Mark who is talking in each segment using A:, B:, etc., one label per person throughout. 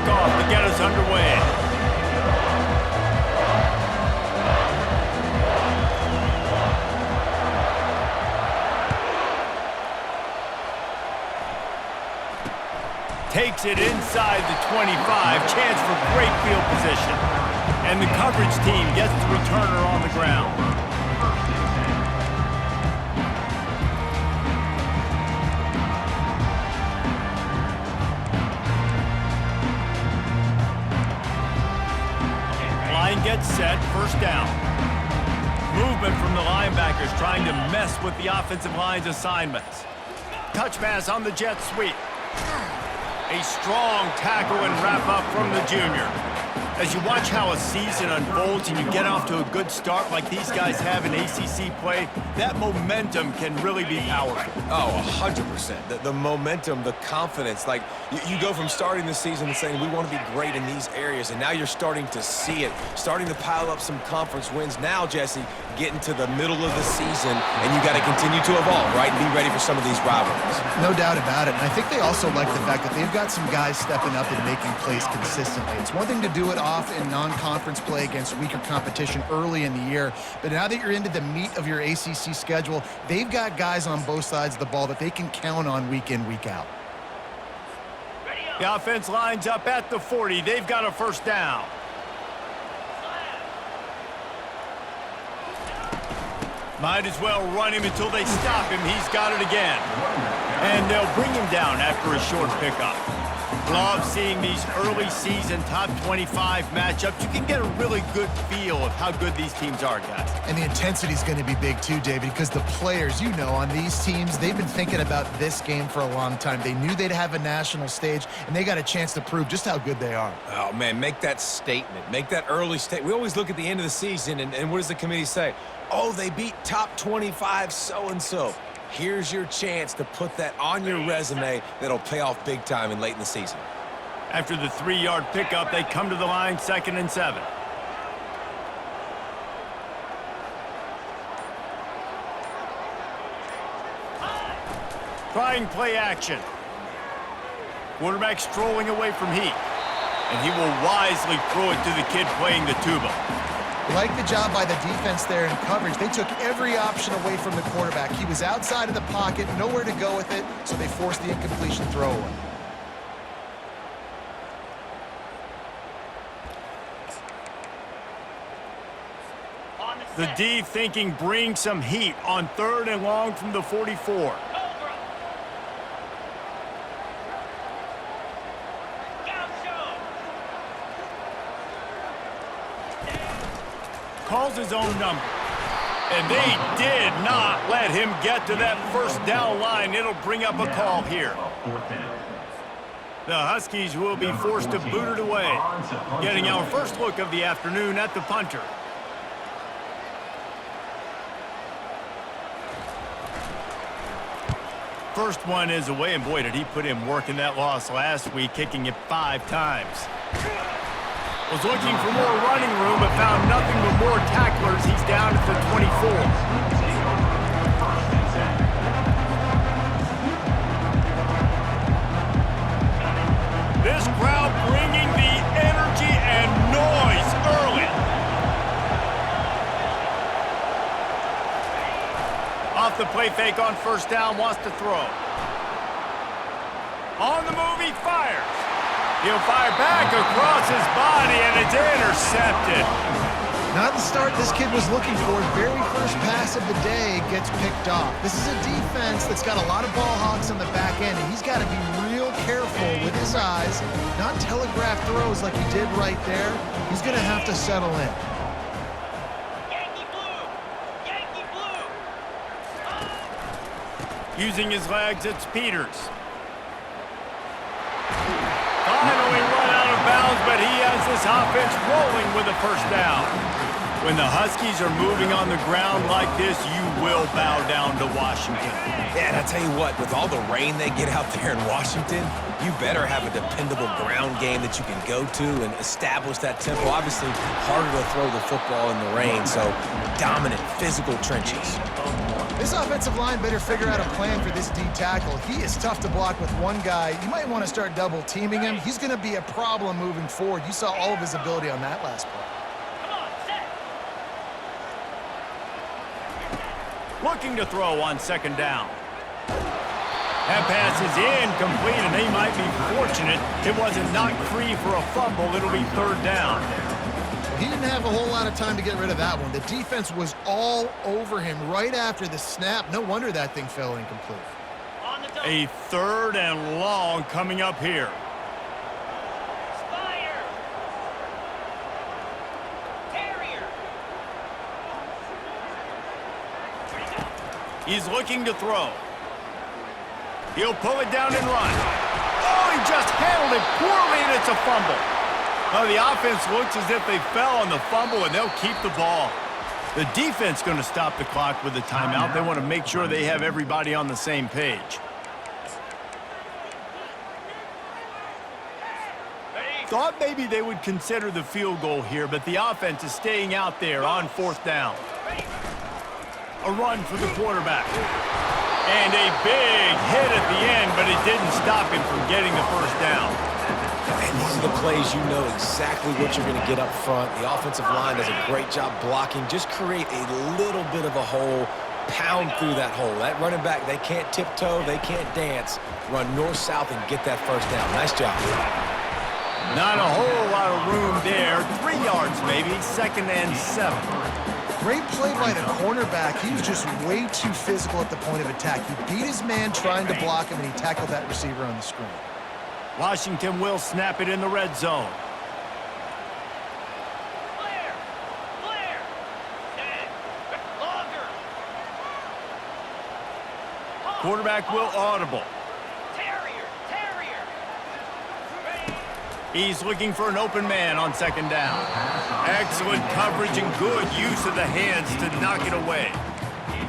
A: kickoff to get us underway. Takes it inside the 25, chance for great field position. And the coverage team gets the returner on the ground. Line gets set, first down. Movement from the linebackers trying to mess with the offensive line's assignments. Touch pass on the jet sweep. A strong tackle and wrap-up from the junior. As you watch how a season unfolds and you get off to a good start like these guys have in ACC play, that momentum can really be powerful.
B: Oh, 100%. The momentum, the confidence. Like, you go from starting the season and saying, we want to be great in these areas, and now you're starting to see it, starting to pile up some conference wins. Now, Jesse, getting to the middle of the season, and you got to continue to evolve, right, and be ready for some of these rivalries.
C: No doubt about it. And I think they also like the fact that they've got some guys stepping up and making plays consistently. It's one thing to do it off in non-conference play against weaker competition early in the year, but now that you're into the meat of your ACC schedule, they've got guys on both sides of the ball that they can count on week in, week out.
A: The offense lines up at the 40. They've got a first down. Might as well run him until they stop him. He's got it again. And they'll bring him down after a short pickup. Love seeing these early season top 25 matchups. You can get a really good feel of how good these teams are, guys.
C: And the intensity is going to be big too, David, because the players, you know, on these teams, they've been thinking about this game for a long time. They knew they'd have a national stage, and they got a chance to prove just how good they are.
B: Oh, man, make that statement. Make that early statement. We always look at the end of the season, and what does the committee say? Oh, they beat top 25 so-and-so. Here's your chance to put that on your resume that'll pay off big time and late in the season.
A: After the 3-yard pickup, they come to the line, 2nd and 7. Trying play action. Quarterback strolling away from heat. And he will wisely throw it to the kid playing the tuba.
C: Like the job by the defense there in coverage. They took every option away from the quarterback. He was outside of the pocket, nowhere to go with it, so they forced the incompletion throw away.
A: The D thinking bring some heat on 3rd and long from the 44. Calls his own number. And they did not let him get to that first down line. It'll bring up a call here. The Huskies will be forced to boot it away. Getting our first look of the afternoon at the punter. First one is away, and boy, did he put in work in that loss last week, kicking it 5 times. Was looking for more running room, but found nothing but more tacklers. He's down at the 24. This crowd bringing the energy and noise early. Off the play fake on first down, wants to throw. On the move, he fires. He'll fire back across his body, and it's intercepted.
C: Not the start this kid was looking for. Very first pass of the day gets picked off. This is a defense that's got a lot of ball hawks on the back end, and he's got to be real careful with his eyes, not telegraph throws like he did right there. He's going to have to settle in.
A: Yankee blue! Yankee blue! Using his legs, it's Peters. Finally run out of bounds, but he has this offense rolling with a first down. When the Huskies are moving on the ground like this, you will bow down to Washington.
B: Yeah, and I tell you what, with all the rain they get out there in Washington, you better have a dependable ground game that you can go to and establish that tempo. Obviously, harder to throw the football in the rain, so dominant physical trenches.
C: This offensive line better figure out a plan for this D tackle. He is tough to block with one guy. You might want to start double teaming him. He's going to be a problem moving forward. You saw all of his ability on that last play.
A: Looking to throw on second down. That pass is incomplete, and they might be fortunate it wasn't knocked free for a fumble. It'll be third down.
C: He didn't have a whole lot of time to get rid of that one. The defense was all over him right after the snap. No wonder that thing fell incomplete.
A: A third and long coming up here. He's looking to throw. He'll pull it down and run. Oh, he just handled it poorly, and it's a fumble. Well, the offense looks as if they fell on the fumble, and they'll keep the ball. The defense going to stop the clock with a timeout. They want to make sure they have everybody on the same page. Thought maybe they would consider the field goal here, but the offense is staying out there on fourth down. A run for the quarterback. And a big hit at the end, but it didn't stop him from getting the first down.
B: And these are the plays you know exactly what you're going to get up front. The offensive line does a great job blocking. Just create a little bit of a hole, pound through that hole. That running back, they can't tiptoe, they can't dance. Run north-south and get that first down. Nice job.
A: Not a whole lot of room there. 3 yards maybe, 2nd and 7.
C: Great play by the cornerback. He was just way too physical at the point of attack. He beat his man trying to block him, and he tackled that receiver on the screen.
A: Washington will snap it in the red zone. Quarterback will audible. He's looking for an open man on second down. Excellent coverage and good use of the hands to knock it away.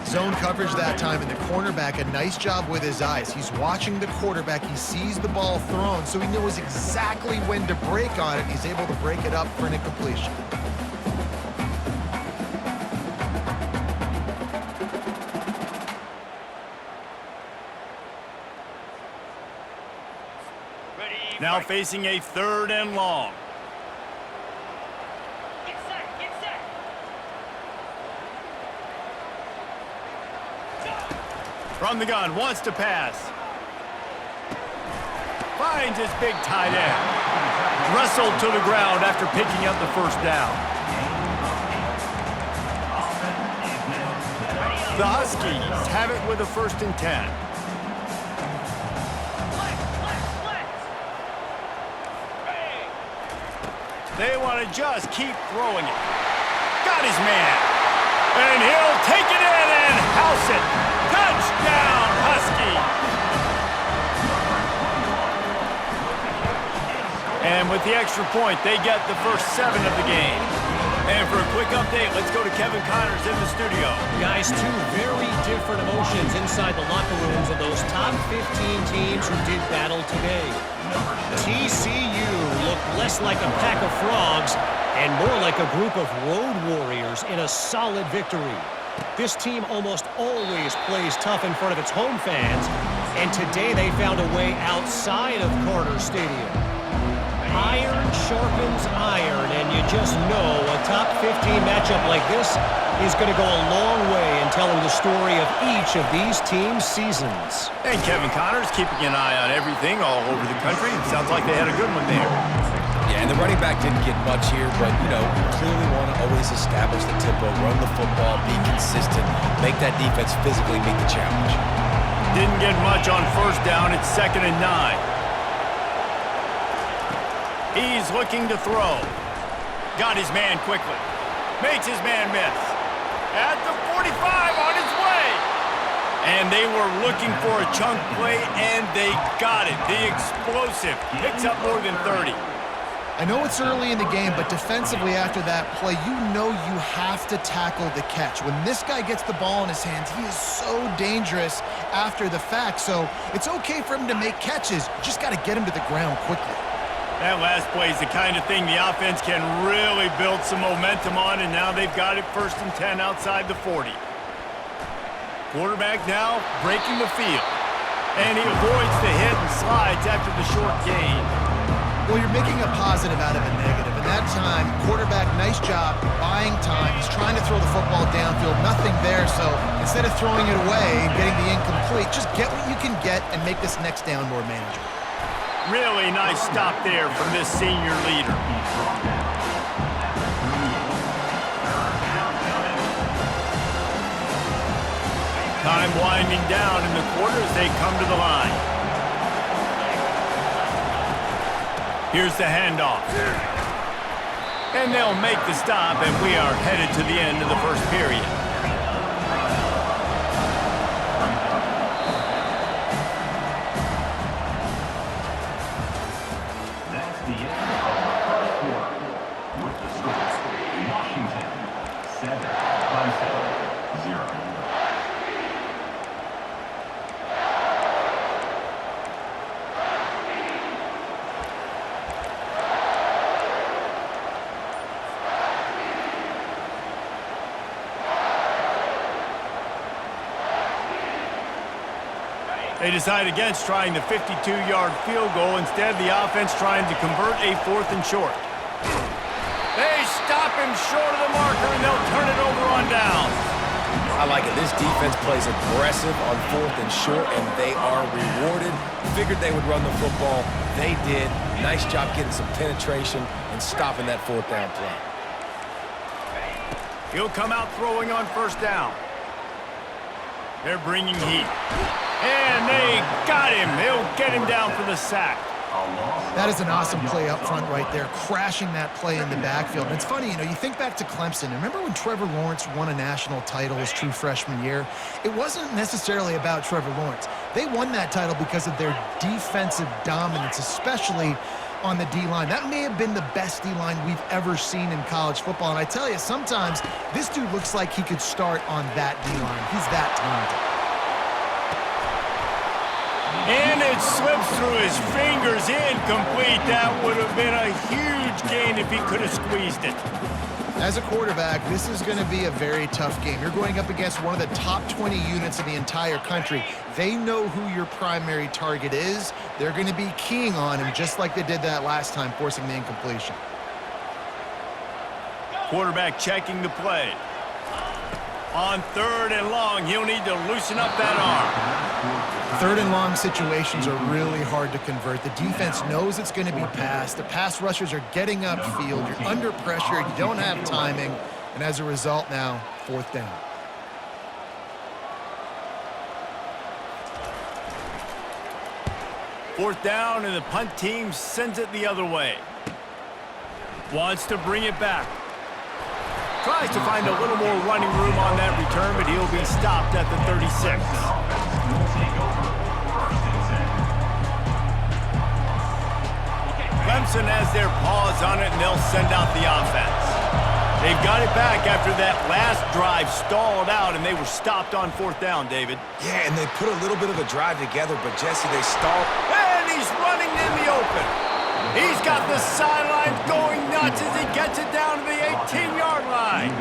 C: Zone coverage that time, and the cornerback, a nice job with his eyes. He's watching the quarterback. He sees the ball thrown, so he knows exactly when to break on it. He's able to break it up for an incompletion.
A: Now facing a 3rd and long.
D: Get set.
A: From the gun, wants to pass. Finds his big tight end. Wrestled to the ground after picking up the first down. The Huskies have it with a 1st and 10. They want to just keep throwing it. Got his man. And he'll take it in and house it. Touchdown, Husky. And with the extra point, they get the first 7 of the game. And for a quick update, let's go to Kevin Connors in the studio.
E: Guys, 2 very different emotions inside the locker rooms of those top 15 teams who did battle today. TCU looked less like a pack of frogs and more like a group of road warriors in a solid victory. This team almost always plays tough in front of its home fans, and today they found a way outside of Carter Stadium. Iron sharpens iron, and you just know a top 15 matchup like this is going to go a long way in telling the story of each of these teams' seasons.
A: And Kevin Connors keeping an eye on everything all over the country. It sounds like they had a good one there.
B: Yeah, and the running back didn't get much here, but, you know, you clearly want to always establish the tempo, run the football, be consistent, make that defense physically meet the challenge.
A: Didn't get much on 1st down. It's 2nd and 9. He's looking to throw. Got his man quickly. Makes his man miss. At the 45 on his way. And they were looking for a chunk play, and they got it. The explosive picks up more than 30.
C: I know it's early in the game, but defensively after that play, you know you have to tackle the catch. When this guy gets the ball in his hands, he is so dangerous after the fact. So it's okay for him to make catches. You just got to get him to the ground quickly.
A: That last play is the kind of thing the offense can really build some momentum on, and now they've got it 1st and 10 outside the 40. Quarterback now breaking the field. And he avoids the hit and slides after the short gain.
C: Well, you're making a positive out of a negative. And that time, quarterback, nice job buying time. He's trying to throw the football downfield. Nothing there. So instead of throwing it away and getting the incomplete, just get what you can get and make this next down more manageable.
A: Really nice stop there from this senior leader. Time winding down in the quarter as they come to the line. Here's the handoff. And they'll make the stop, and we are headed to the end of the first period.
D: That's the end of the first quarter. With the scores, Washington 7, Clemson 0.
A: They decide against trying the 52-yard field goal. Instead, the offense trying to convert a 4th and short. They stop him short of the marker, and they'll turn it over on down.
B: I like it. This defense plays aggressive on 4th and short, and they are rewarded. Figured they would run the football. They did. Nice job getting some penetration and stopping that 4th down play.
A: He'll come out throwing on 1st down. They're bringing heat. And they got him. They'll get him down for the sack.
C: That is an awesome play up front right there, crashing that play in the backfield. And it's funny, you think back to Clemson. Remember when Trevor Lawrence won a national title his true freshman year? It wasn't necessarily about Trevor Lawrence. They won that title because of their defensive dominance, especially on the D-line. That may have been the best D-line we've ever seen in college football. And I tell you, sometimes this dude looks like he could start on that D-line. He's that talented.
A: And it slips through his fingers, incomplete. That would have been a huge gain if he could have squeezed it.
C: As a quarterback, this is going to be a very tough game. You're going up against one of the top 20 units in the entire country. They know who your primary target is. They're going to be keying on him just like they did that last time, forcing the incompletion.
A: Quarterback checking the play. On 3rd and long, he'll need to loosen up that arm.
C: 3rd and long situations are really hard to convert. The defense knows it's going to be passed. The pass rushers are getting upfield. You're under pressure. You don't have timing. And as a result now, 4th down.
A: Fourth down, and the punt team sends it the other way. Wants to bring it back. Tries to find a little more running room on that return, but he'll be stopped at the 36. Clemson has their paws on it, and they'll send out the offense. They've got it back after that last drive stalled out, and they were stopped on 4th down, David.
B: Yeah, and they put a little bit of a drive together, but Jesse, they stalled.
A: And he's running in the open. He's got the sideline going nuts as he gets it down to the 18-yard line.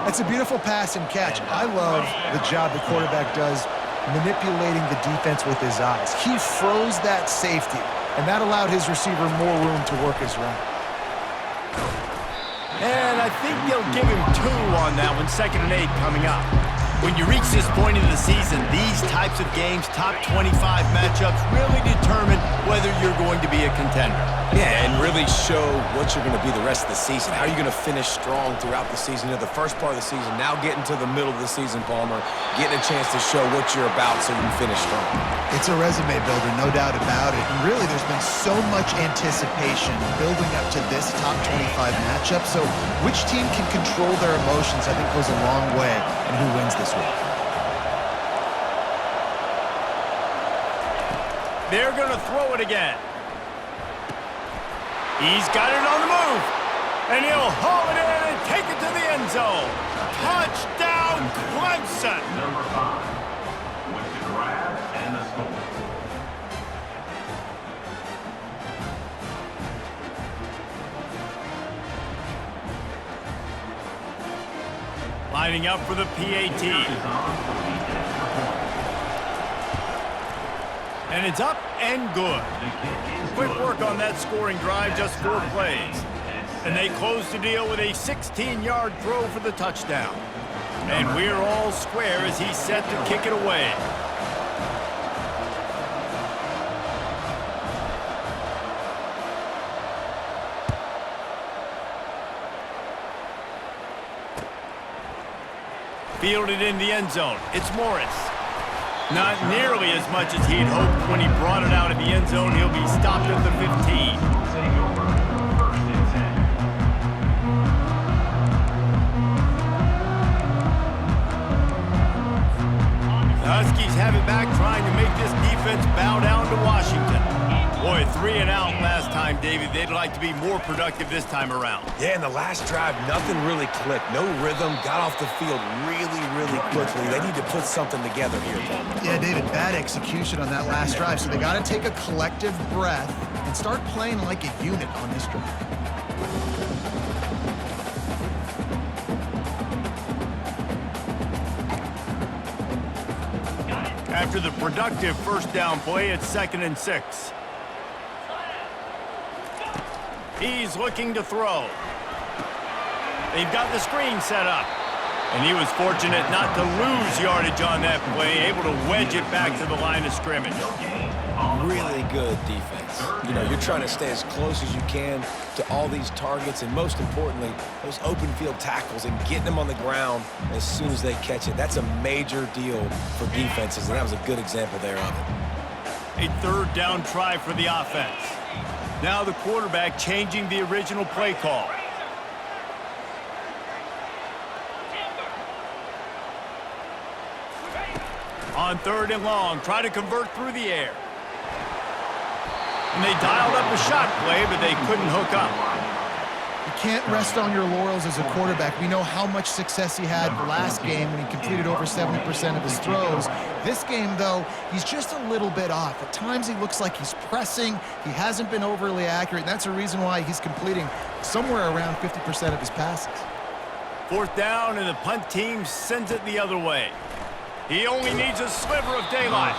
C: That's a beautiful pass and catch. I love the job the quarterback does manipulating the defense with his eyes. He froze that safety, and that allowed his receiver more room to work his route.
A: And I think they'll give him 2 on that one, 2nd and 8 coming up. When you reach this point in the season, these types of games, top 25 matchups, really determine whether you're going to be a contender.
B: Yeah, and really show what you're going to be the rest of the season. How are you going to finish strong throughout the season? The first part of the season, now getting to the middle of the season, Palmer, getting a chance to show what you're about so you can finish strong.
C: It's a resume builder, no doubt about it. And really, there's been so much anticipation building up to this top 25 matchup. So which team can control their emotions, I think, goes a long way in who wins this week.
A: They're going to throw it again. He's got it on the move. And he'll haul it in and take it to the end zone. Touchdown, Clemson.
D: Number 5 with the grab and the score.
A: Lining up for the PAT. And it's up and good. Quick work on that scoring drive, just 4 plays. And they close the deal with a 16-yard throw for the touchdown. And we're all square as he's set to kick it away. Fielded in the end zone. It's Morris. Not nearly as much as he'd hoped when he brought it out of the end zone. He'll be stopped at the 15.
D: Take over. First and 10.
A: The Huskies have it back, trying to make this defense bow down to Washington. Boy, 3 and out last time, David. They'd like to be more productive this time around.
B: Yeah, in the last drive, nothing really clicked. No rhythm, got off the field really quickly. They need to put something together here, Paul.
C: Yeah, David, bad execution on that last drive, so they got to take a collective breath and start playing like a unit on this drive.
A: After the productive first down play, it's 2nd and 6. He's looking to throw. They've got the screen set up. And he was fortunate not to lose yardage on that play, able to wedge it back to the line of scrimmage.
B: Really good defense. You know, you're trying to stay as close as you can to all these targets, and most importantly, those open field tackles and getting them on the ground as soon as they catch it. That's a major deal for defenses, and that was a good example there of it.
A: A 3rd down try for the offense. Now the quarterback changing the original play call. On 3rd and long, try to convert through the air. And they dialed up a shot play, but they couldn't hook up.
C: You can't rest on your laurels as a quarterback. We know how much success he had last game when he completed over 70% of his throws. This game, though, he's just a little bit off. At times he looks like he's pressing. He hasn't been overly accurate, and that's a reason why he's completing somewhere around 50% of his passes.
A: 4th down, and the punt team sends it the other way. He only needs a sliver of daylight.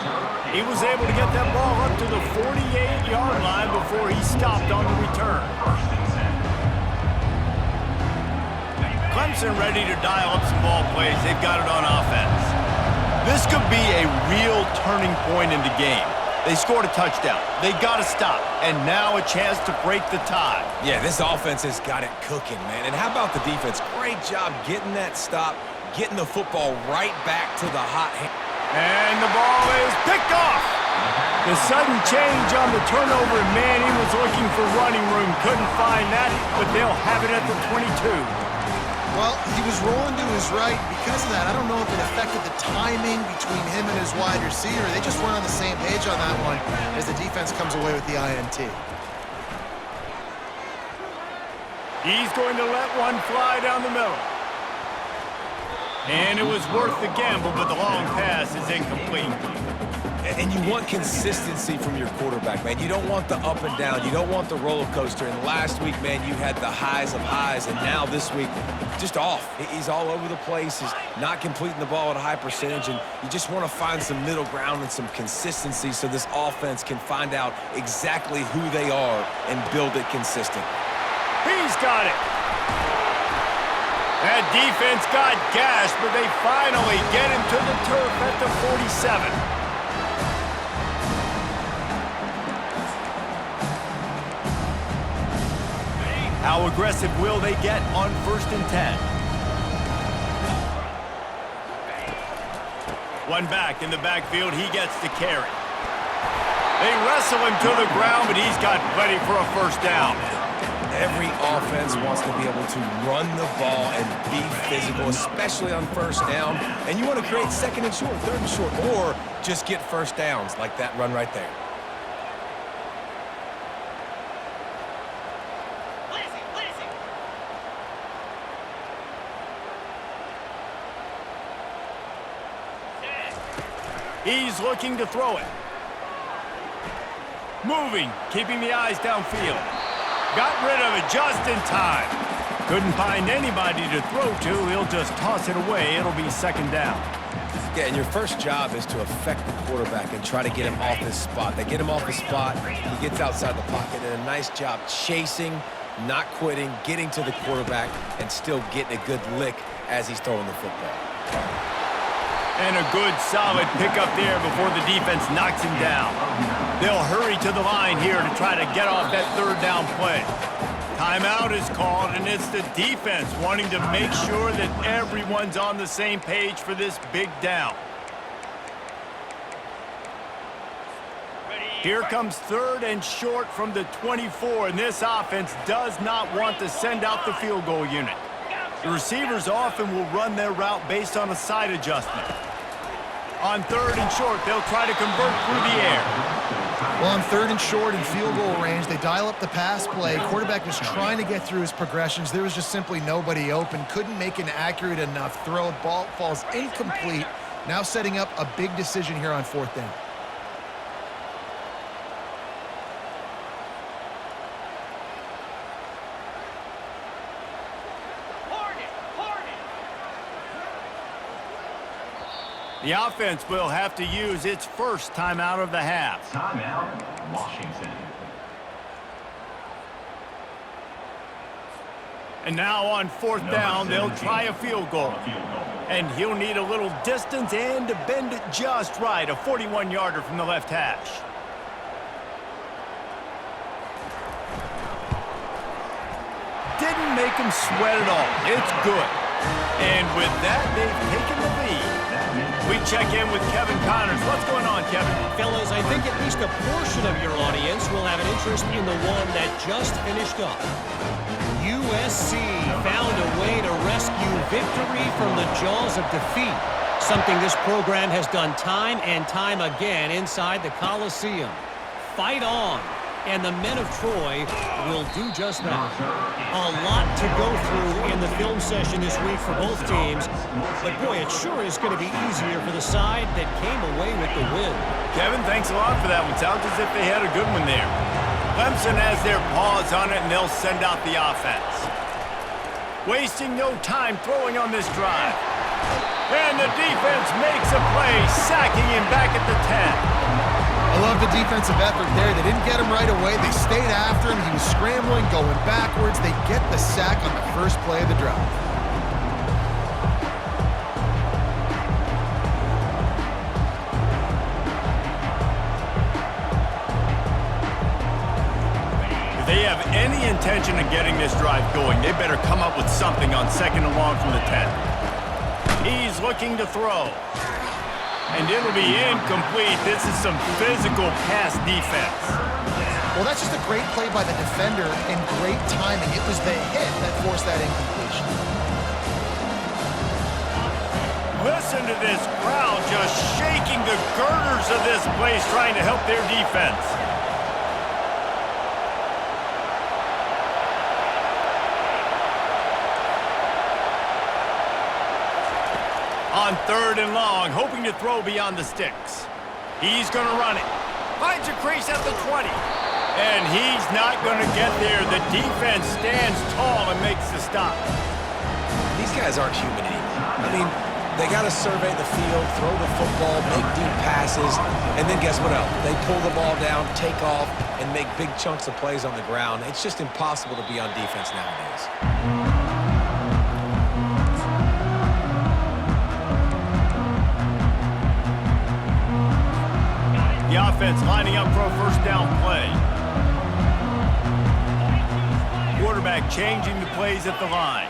A: He was able to get that ball up to the 48-yard line before he stopped on the return. Clemson ready to dial up some ball plays. They've got it on offense. This could be a real turning point in the game. They scored a touchdown. They got to stop. And now a chance to break the tie.
B: Yeah, this offense has got it cooking, man. And how about the defense? Great job getting that stop, getting the football right back to the hot hand.
A: And the ball is picked off. The sudden change on the turnover, man, he was looking for running room. Couldn't find that, but they'll have it at the 22.
C: Well, he was rolling to his right. Because of that, I don't know if it affected the timing between him and his wide receiver. They just weren't on the same page on that one as the defense comes away with the INT.
A: He's going to let one fly down the middle. And it was worth the gamble, but the long pass is incomplete.
B: And you want consistency from your quarterback, man. You don't want the up and down. You don't want the roller coaster. And last week, man, you had the highs of highs. And now this week, just off. He's all over the place. He's not completing the ball at a high percentage. And you just want to find some middle ground and some consistency so this offense can find out exactly who they are and build it consistent.
A: He's got it. That defense got gashed, but they finally get him to the turf at the 47. How aggressive will they get on 1st and 10? One back in the backfield, he gets the carry. They wrestle him to the ground, but he's got plenty for a 1st down.
B: Every offense wants to be able to run the ball and be physical, especially on 1st down. And you want to create 2nd and short, 3rd and short, or just get 1st downs like that run right there.
A: He's looking to throw it. Moving, keeping the eyes downfield. Got rid of it just in time. Couldn't find anybody to throw to. He'll just toss it away. It'll be 2nd down.
B: Yeah, and your first job is to affect the quarterback and try to get him off his spot. They get him off his spot, he gets outside the pocket, and a nice job chasing, not quitting, getting to the quarterback, and still getting a good lick as he's throwing the football.
A: And a good, solid pickup there before the defense knocks him down. They'll hurry to the line here to try to get off that third down play. Timeout is called, and it's the defense wanting to make sure that everyone's on the same page for this big down. Here comes 3rd and short from the 24, and this offense does not want to send out the field goal unit. The receivers often will run their route based on a side adjustment. On 3rd and short, they'll try to convert through the air.
C: Well, on 3rd and short in field goal range, they dial up the pass play. Quarterback was trying to get through his progressions. There was just simply nobody open. Couldn't make an accurate enough throw. Ball falls incomplete. Now setting up a big decision here on 4th down.
A: The offense will have to use its first timeout of the half.
D: Timeout, Washington.
A: And now on 4th down, they'll try a field goal. And he'll need a little distance and to bend it just right, a 41-yarder from the left hash. Didn't make him sweat at all. It's good. And with that, they've taken the lead. We check in with Kevin Connors. What's going on, Kevin?
E: Fellas, I think at least a portion of your audience will have an interest in the one that just finished up. USC found a way to rescue victory from the jaws of defeat, something this program has done time and time again inside the Coliseum. Fight on, and the men of Troy will do just that. A lot to go through in the film session this week for both teams, but boy, it sure is going to be easier for the side that came away with the win.
A: Kevin, thanks a lot for that one. Sounds as if they had a good one there. Clemson has their paws on it, and they'll send out the offense. Wasting no time throwing on this drive. And the defense makes a play, sacking him back at the 10.
C: I love the defensive effort there. They didn't get him right away. They stayed after him. He was scrambling, going backwards. They get the sack on the first play of the drive.
A: If they have any intention of getting this drive going, they better come up with something on 2nd and long from the 10. He's looking to throw. And it'll be incomplete. This is some physical pass defense.
C: Well, that's just a great play by the defender and great timing. It was the hit that forced that incompletion.
A: Listen to this crowd just shaking the girders of this place, trying to help their defense. On 3rd and long, hoping to throw beyond the sticks. He's going to run it. Finds a crease at the 20. And he's not going to get there. The defense stands tall and makes the stop.
B: These guys aren't human anymore. I mean, they got to survey the field, throw the football, make deep passes, and then guess what else? They pull the ball down, take off, and make big chunks of plays on the ground. It's just impossible to be on defense nowadays.
A: The offense lining up for a first down play. Quarterback changing the plays at the line.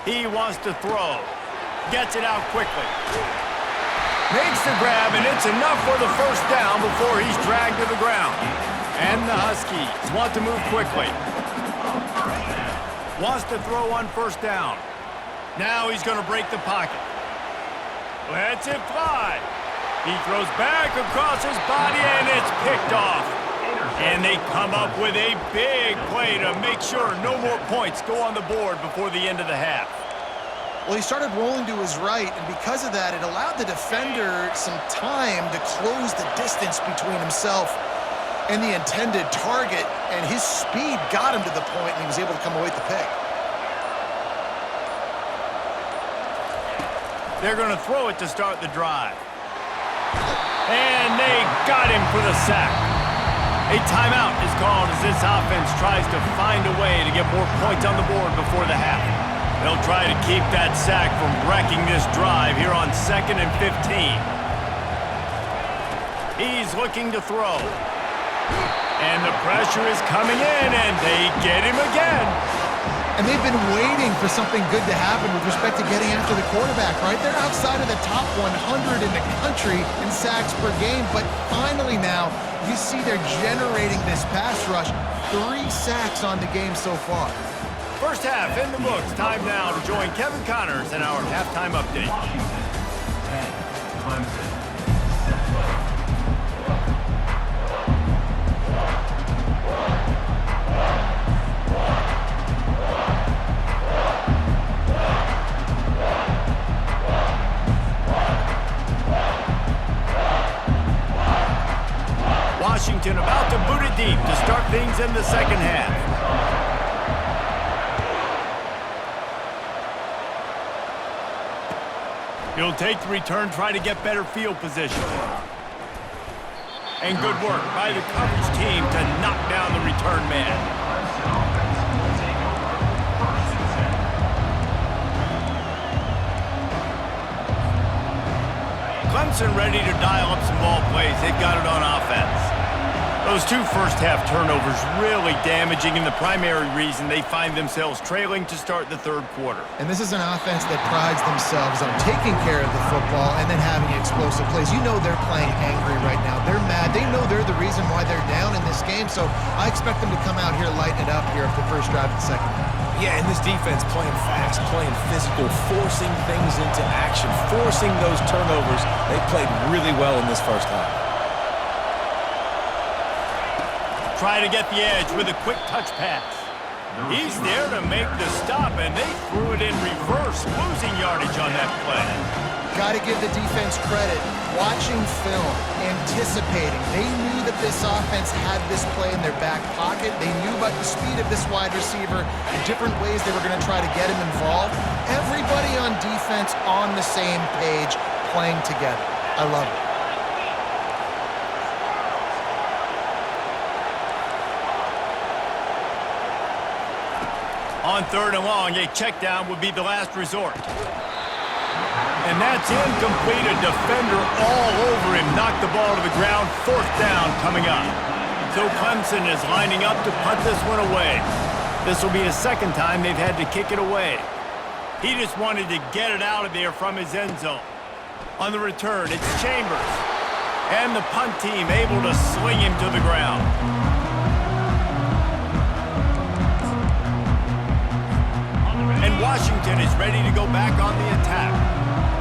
A: He wants to throw. Gets it out quickly. Makes the grab, and it's enough for the first down before he's dragged to the ground. And the Huskies want to move quickly. Wants to throw on first down. Now he's going to break the pocket. Lets it fly. He throws back across his body, and it's picked off. And they come up with a big play to make sure no more points go on the board before the end of the half.
C: Well, he started rolling to his right, and because of that, it allowed the defender some time to close the distance between himself and the intended target, and his speed got him to the point, and he was able to come away with the pick.
A: They're going to throw it to start the drive. And they got him for the sack. A timeout is called as this offense tries to find a way to get more points on the board before the half. They'll try to keep that sack from wrecking this drive here on 2nd and 15. He's looking to throw. And the pressure is coming in, and they get him again.
C: And they've been waiting for something good to happen with respect to getting after the quarterback, right? They're outside of the top 100 in the country in sacks per game, but finally now you see they're generating this pass rush. 3 sacks on the game so far.
A: First half in the books. Time now to join Kevin Connors in our halftime update.
D: Washington 10, Clemson 7.
A: Washington about to boot it deep to start things in the second half. He'll take the return, try to get better field position. And good work by the coverage team to knock down the return man. Clemson ready to dial up some ball plays. They've got it on offense. Those 2 first-half turnovers really damaging, and the primary reason they find themselves trailing to start the 3rd quarter.
C: And this is an offense that prides themselves on taking care of the football and then having explosive plays. You know they're playing angry right now. They're mad. They know they're the reason why they're down in this game, so I expect them to come out here, lighten it up here for the first drive of the second half.
B: Yeah, and this defense playing fast, playing physical, forcing things into action, forcing those turnovers. They played really well in this first half.
A: Try to get the edge with a quick touch pass. He's there to make the stop, and they threw it in reverse, losing yardage on that play.
C: Got to give the defense credit. Watching film, anticipating. They knew that this offense had this play in their back pocket. They knew about the speed of this wide receiver, the different ways they were going to try to get him involved. Everybody on defense on the same page, playing together. I love it.
A: On 3rd and long, a check down would be the last resort. And that's incomplete. A defender all over him. Knocked the ball to the ground. 4th down coming up. So Clemson is lining up to punt this one away. This will be the 2nd time they've had to kick it away. He just wanted to get it out of there from his end zone. On the return, it's Chambers. And the punt team able to sling him to the ground. And Washington is ready to go back on the attack.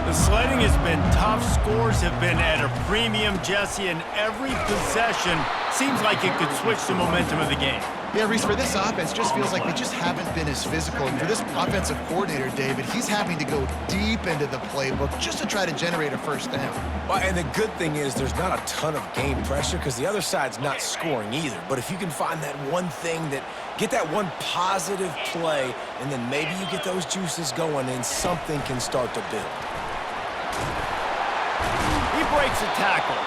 A: The sledding has been tough. Scores have been at a premium, Jesse, and every possession seems like it could switch the momentum of the game.
C: Yeah, Reese, for this offense, just feels like they just haven't been as physical. And for this offensive coordinator, David, he's having to go deep into the playbook just to try to generate a first down.
B: Well, and the good thing is there's not a ton of game pressure because the other side's not scoring either. But if you can find that one thing get that one positive play, and then maybe you get those juices going and something can start to build.
A: He breaks a tackle.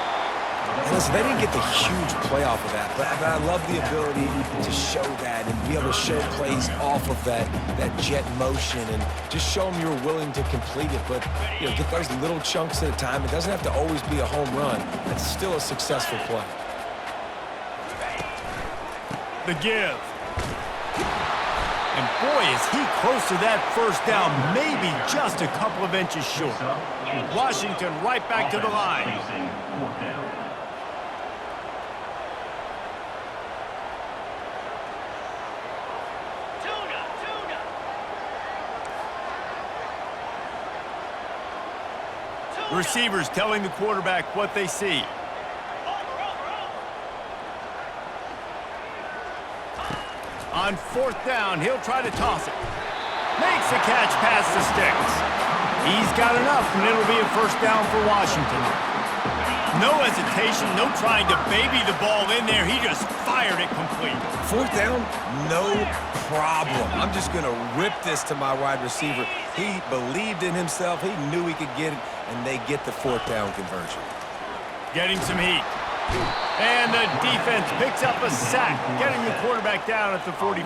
B: And listen, they didn't get the huge play off of that, but I love the ability to show that and be able to show plays off of that jet motion and just show them you're willing to complete it. But, get those little chunks at a time. It doesn't have to always be a home run. It's still a successful play.
A: The give. And boy, is he close to that first down, maybe just a couple of inches short. Washington right back to the line. Receivers telling the quarterback what they see. On 4th down, he'll try to toss it. Makes a catch past the sticks. He's got enough, and it'll be a first down for Washington. No hesitation, no trying to baby the ball in there. He just fired it complete.
B: Fourth down, no problem. I'm just going to rip this to my wide receiver. He believed in himself. He knew he could get it, and they get the fourth down conversion.
A: Getting some heat. And the defense picks up a sack, getting the quarterback down at the 44.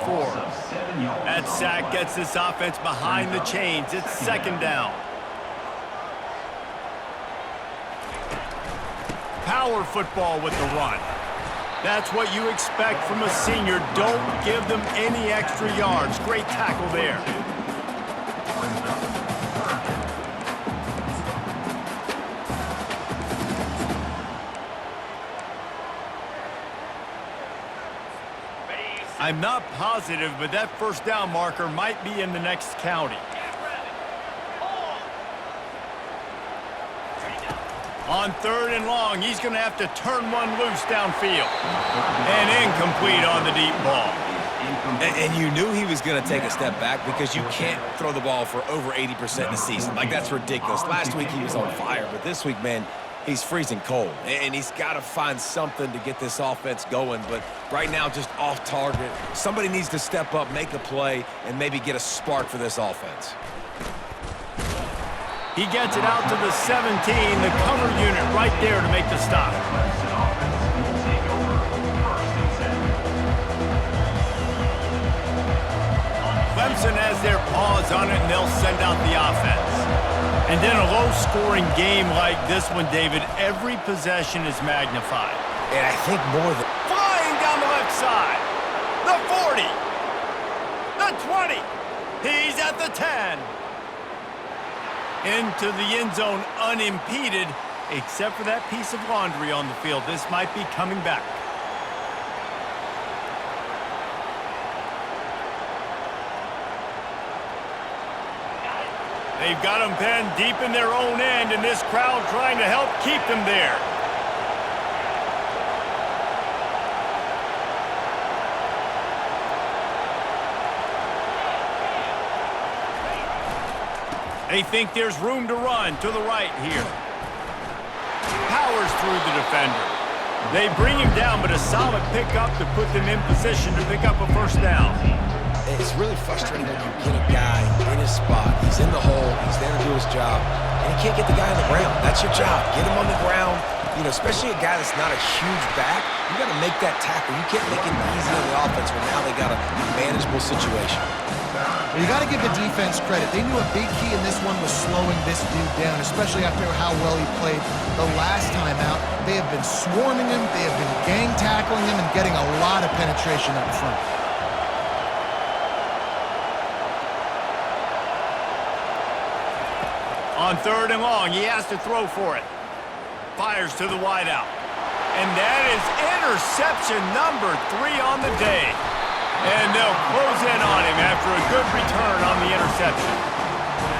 A: That sack gets this offense behind the chains. It's second down. Power football with the run. That's what you expect from a senior. Don't give them any extra yards. Great tackle there. I'm not positive, but that first down marker might be in the next county. On third and long, he's going to have to turn one loose downfield. And incomplete on the deep ball.
B: And you knew he was going to take a step back because you can't throw the ball for over 80% in the season. Like, that's ridiculous. Last week he was on fire, but this week, man, he's freezing cold. And he's got to find something to get this offense going. But right now, just off target. Somebody needs to step up, make a play, and maybe get a spark for this offense.
A: He gets it out to the 17, the cover unit right there to make the stop. Clemson has their paws on it, and they'll send out the offense. And in a low-scoring game like this one, David, every possession is magnified.
B: And I think more than...
A: Flying down the left side. The 40. The 20. He's at the 10. Into the end zone unimpeded, except for that piece of laundry on the field. This might be coming back. They've got them penned deep in their own end, and this crowd trying to help keep them there. They think there's room to run to the right here. Powers through the defender. They bring him down, but a solid pickup to put them in position to pick up a first down.
B: It's really frustrating when you get a guy in his spot. He's in the hole. He's there to do his job. And you can't get the guy on the ground. That's your job. Get him on the ground. You know, especially a guy that's not a huge back. You got to make that tackle. You can't make it easy on the offense when now they got a manageable situation.
C: Well, you got to give the defense credit. They knew a big key in this one was slowing this dude down, especially after how well he played the last time out. They have been swarming him, they have been gang tackling him, and getting a lot of penetration up front.
A: On third and long, he has to throw for it. Fires to the wideout. And that is interception number 3 on the day. And they'll close in on him after a good return on the interception.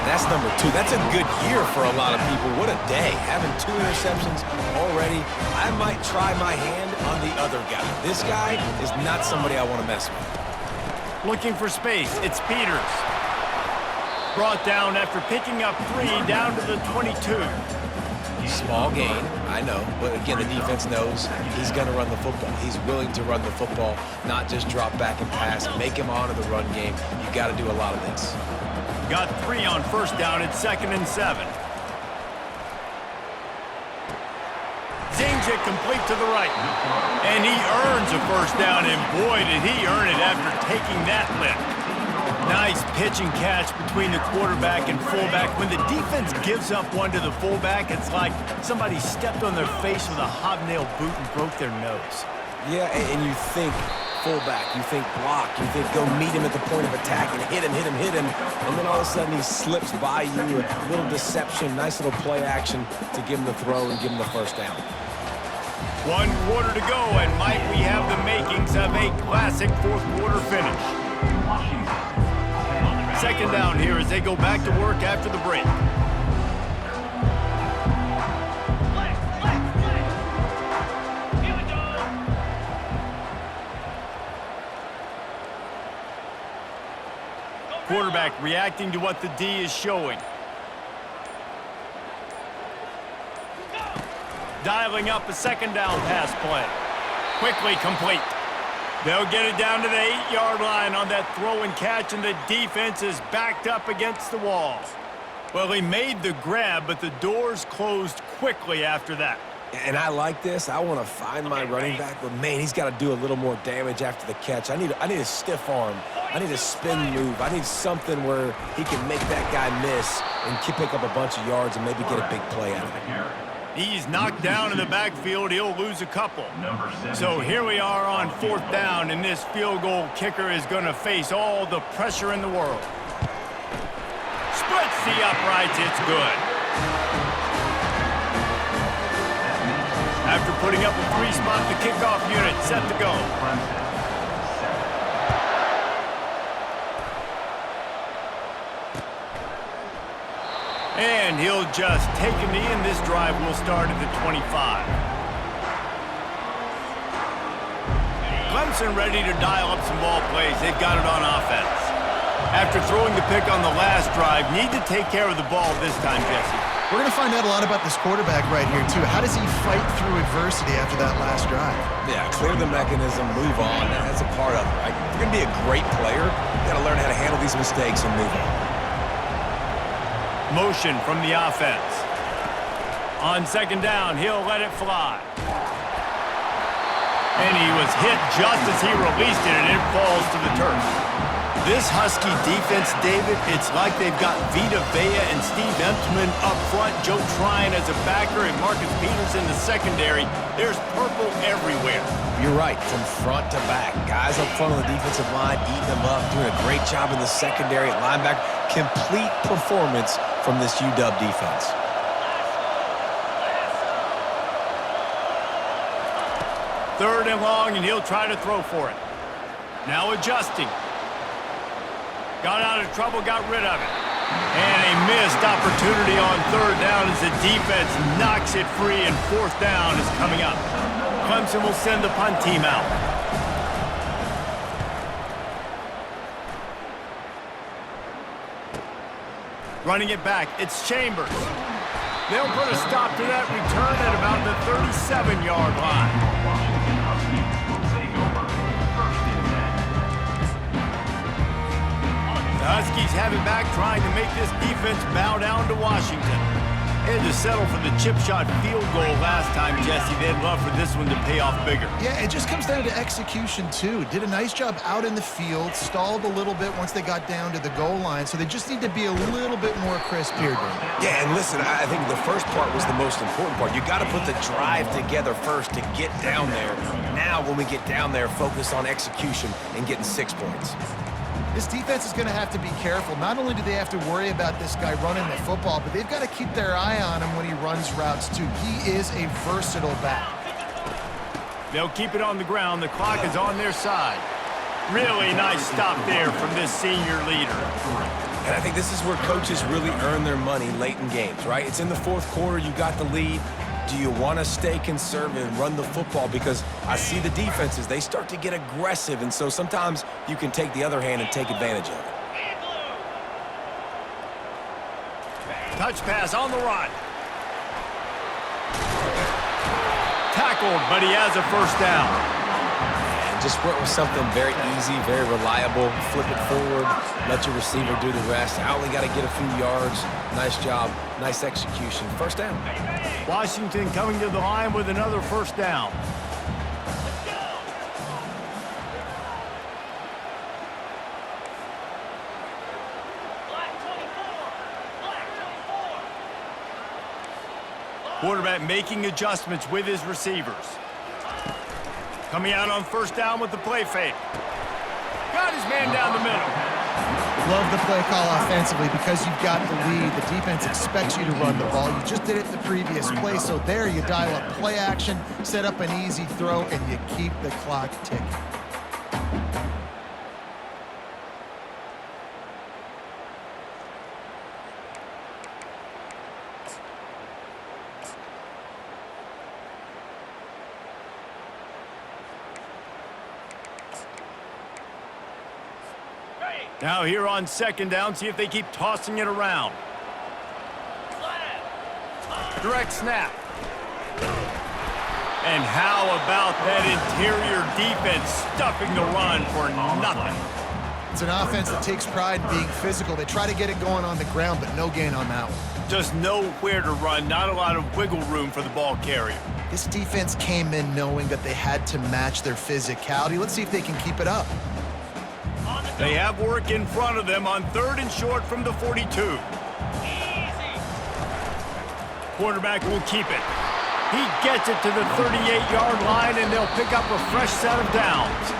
B: That's number 2. That's a good year for a lot of people. What a day. Having 2 interceptions already. I might try my hand on the other guy. This guy is not somebody I want to mess with.
A: Looking for space. It's Peters. Brought down after picking up 3 down to the 22.
B: Small gain, I know, but again, the defense knows he's going to run the football. He's willing to run the football, not just drop back and pass, make him onto the run game. You got to do a lot of this.
A: Got 3 on first down at 2nd and 7. Zings it complete to the right. And he earns a first down, and boy, did he earn it after taking that lift. Nice pitch and catch between the quarterback and fullback. When the defense gives up one to the fullback, it's like somebody stepped on their face with a hobnail boot and broke their nose.
B: Yeah, and you think fullback, you think block, you think go meet him at the point of attack and hit him, and then all of a sudden he slips by you, a little deception, nice little play action to give him the throw and give him the first down.
A: 1 quarter to go, and might we have the makings of a classic fourth quarter finish. Second down here as they go back to work after the break. Quarterback reacting to what the D is showing. Dialing up a second down pass play. Quickly complete. They'll get it down to the 8-yard line on that throw and catch, and the defense is backed up against the wall. Well, he made the grab, but the doors closed quickly after that.
B: And I like this. I want to find my running back, but, man, he's got to do a little more damage after the catch. I need a stiff arm. I need a spin move. I need something where he can make that guy miss and pick up a bunch of yards and maybe get a big play out of it.
A: He's knocked down in the backfield. He'll lose a couple. So here we are on 4th down, and this field goal kicker is going to face all the pressure in the world. Splits the uprights. It's good. After putting up a 3-spot, the kickoff unit set to go. And he'll just take a knee, and this drive will start at the 25. Clemson ready to dial up some ball plays. They've got it on offense. After throwing the pick on the last drive, need to take care of the ball this time, Jesse.
C: We're going to find out a lot about this quarterback right here, too. How does he fight through adversity after that last drive?
B: Yeah, clear the mechanism, move on. That's a part of it, right? If you're going to be a great player, you got to learn how to handle these mistakes and move on.
A: Motion from the offense. On second down, he'll let it fly. And he was hit just as he released it, and it falls to the turf. This Husky defense, David, it's like they've got Vita Vea and Steve Emptman up front, Joe Tryon as a backer, and Marcus Peters in the secondary. There's purple everywhere.
B: You're right, from front to back. Guys up front on the defensive line eating them up, doing a great job in the secondary at linebacker. Complete performance from this UW defense.
A: Third and long, and he'll try to throw for it. Now adjusting. Got out of trouble, got rid of it. And a missed opportunity on 3rd down as the defense knocks it free, and 4th down is coming up. Clemson will send the punt team out. Running it back, it's Chambers. They'll put a stop to that return at about the 37-yard line. The Huskies have it back, trying to make this defense bow down to Washington. They had to settle for the chip shot field goal last time, Jesse. They'd love for this one to pay off bigger.
C: Yeah, it just comes down to execution, too. Did a nice job out in the field, stalled a little bit once they got down to the goal line, so they just need to be a little bit more crisp here, Dave.
B: Yeah, and listen, I think the first part was the most important part. You got to put the drive together first to get down there. Now, when we get down there, focus on execution and getting 6 points.
C: This defense is going to have to be careful. Not only do they have to worry about this guy running the football, but they've got to keep their eye on him when he runs routes, too. He is a versatile back.
A: They'll keep it on the ground. The clock is on their side. Really nice stop there from this senior leader.
B: And I think this is where coaches really earn their money late in games, right? It's in the 4th quarter. You got the lead. Do you want to stay conservative and run the football? Because I see the defenses, they start to get aggressive, and so sometimes you can take the other hand and take advantage of it.
A: Touch pass on the run. Tackled, but he has a 1st down.
B: And just went with something very easy, very reliable. Flip it forward, let your receiver do the rest. I only got to get a few yards. Nice job, nice execution. 1st down.
A: Washington coming to the line with another 1st down. Quarterback making adjustments with his receivers. Coming out on 1st down with the play fake. Got his man down the middle.
C: Love the play call offensively because you've got the lead. The defense expects you to run the ball. You just did it the previous play, so there you dial up play action, set up an easy throw, and you keep the clock ticking.
A: Now here on 2nd down, see if they keep tossing it around. Direct snap. And how about that interior defense stuffing the run for nothing?
C: It's an offense that takes pride in being physical. They try to get it going on the ground, but no gain on that one.
A: Just nowhere to run, not a lot of wiggle room for the ball carrier.
C: This defense came in knowing that they had to match their physicality. Let's see if they can keep it up.
A: They have work in front of them on 3rd and short from the 42. Quarterback will keep it. He gets it to the 38-yard line, and they'll pick up a fresh set of downs.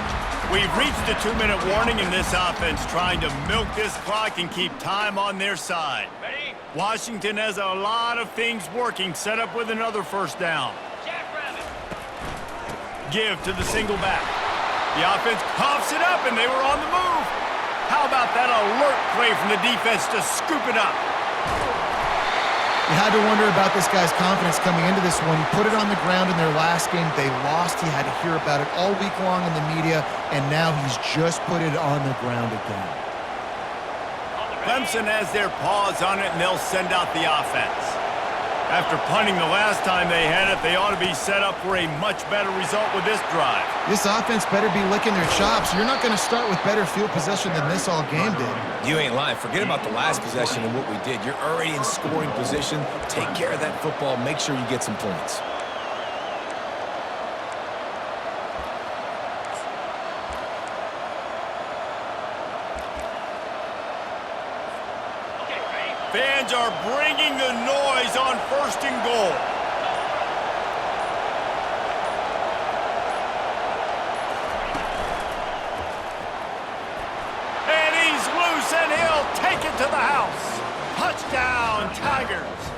A: We've reached the 2-minute warning in this offense, trying to milk this clock and keep time on their side. Ready? Washington has a lot of things working, set up with another first down. Give to the single back. The offense coughs it up, and they were on the move. How about that alert play from the defense to scoop it up?
C: You had to wonder about this guy's confidence coming into this one. He put it on the ground in their last game. They lost. He had to hear about it all week long in the media, and now he's just put it on the ground again.
A: Clemson has their paws on it, and they'll send out the offense. After punting the last time they had it, they ought to be set up for a much better result with this drive.
C: This offense better be licking their chops. You're not going to start with better field possession than this all game did.
B: You ain't lying. Forget about the last possession and what we did. You're already in scoring position. Take care of that football. Make sure you get some points.
A: Fans are bringing the noise on 1st and goal. And he's loose, and he'll take it to the house. Touchdown, Tigers.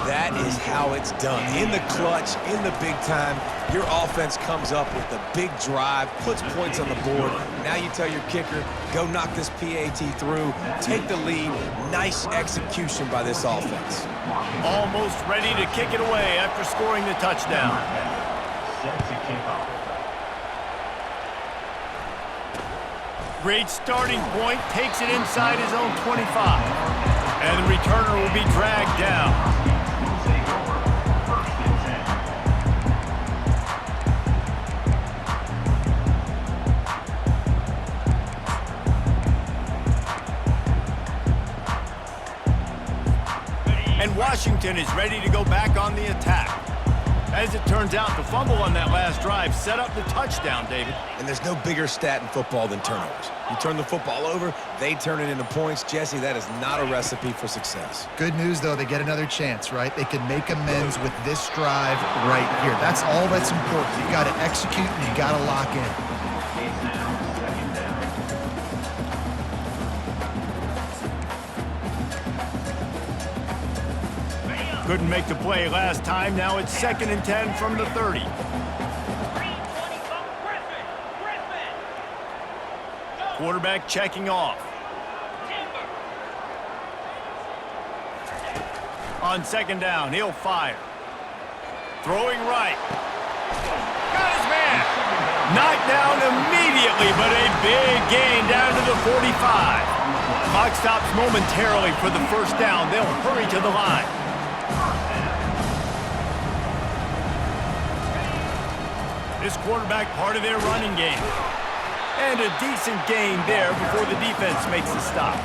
B: That is how it's done. In the clutch, in the big time, your offense comes up with the big drive, puts points on the board. Now you tell your kicker, go knock this PAT through, take the lead. Nice execution by this offense.
A: Almost ready to kick it away after scoring the touchdown.
D: Set to kick off.
A: Great starting point, takes it inside his own 25. And the returner will be dragged down.
D: Take over. 1st and 10.
A: And Washington is ready to go back on the attack. As it turns out, the fumble on that last drive set up the touchdown, David.
B: And there's no bigger stat in football than turnovers. You turn the football over, they turn it into points. Jesse, that is not a recipe for success.
C: Good news, though, they get another chance, right? They can make amends with this drive right here. That's all that's important. You got to execute, and you got to lock in.
D: It's now 2nd down.
A: Couldn't make the play last time. Now it's 2nd and 10 from the 30. Quarterback checking off. On 2nd down, he'll fire. Throwing right. Got his man. Knocked down immediately, but a big gain down to the 45. Clock stops momentarily for the first down. They'll hurry to the line. This quarterback part of their running game. And a decent gain there before the defense makes the stop.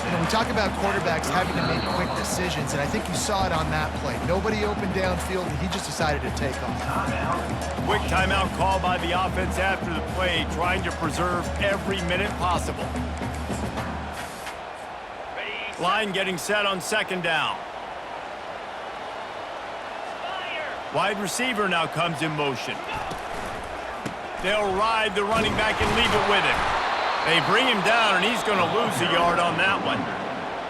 C: You know, we talk about quarterbacks having to make quick decisions, and I think you saw it on that play. Nobody open downfield, and he just decided to take off.
A: Quick timeout call by the offense after the play, trying to preserve every minute possible. Line getting set on 2nd down. Wide receiver now comes in motion. They'll ride the running back and leave it with him. They bring him down, and he's going to lose a yard on that one.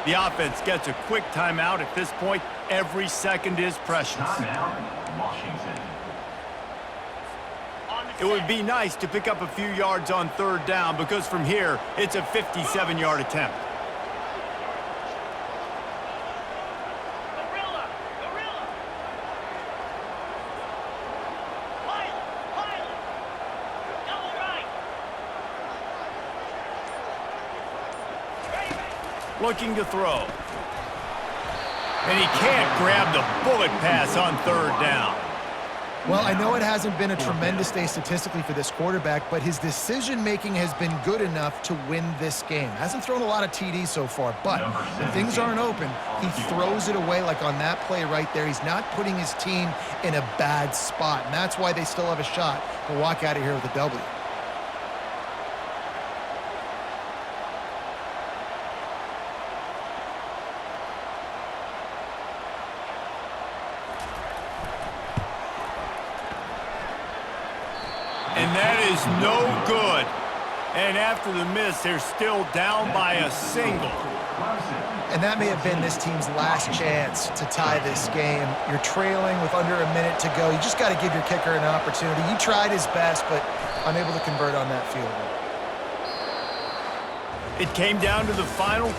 A: The offense gets a quick timeout. At this point, every second is precious.
D: Timeout, Washington.
A: It would be nice to pick up a few yards on 3rd down because from here, it's a 57-yard attempt. Looking to throw. And he can't grab the bullet pass on 3rd down.
C: Well, I know it hasn't been a tremendous day statistically for this quarterback, but his decision-making has been good enough to win this game. Hasn't thrown a lot of TDs so far, but when things aren't open, he throws it away like on that play right there. He's not putting his team in a bad spot, and that's why they still have a shot to walk out of here with a W.
A: And that is no good. And after the miss, they're still down by a single.
C: And that may have been this team's last chance to tie this game. You're trailing with under a minute to go. You just got to give your kicker an opportunity. He tried his best, but unable to convert on that field goal.
A: It came down to the final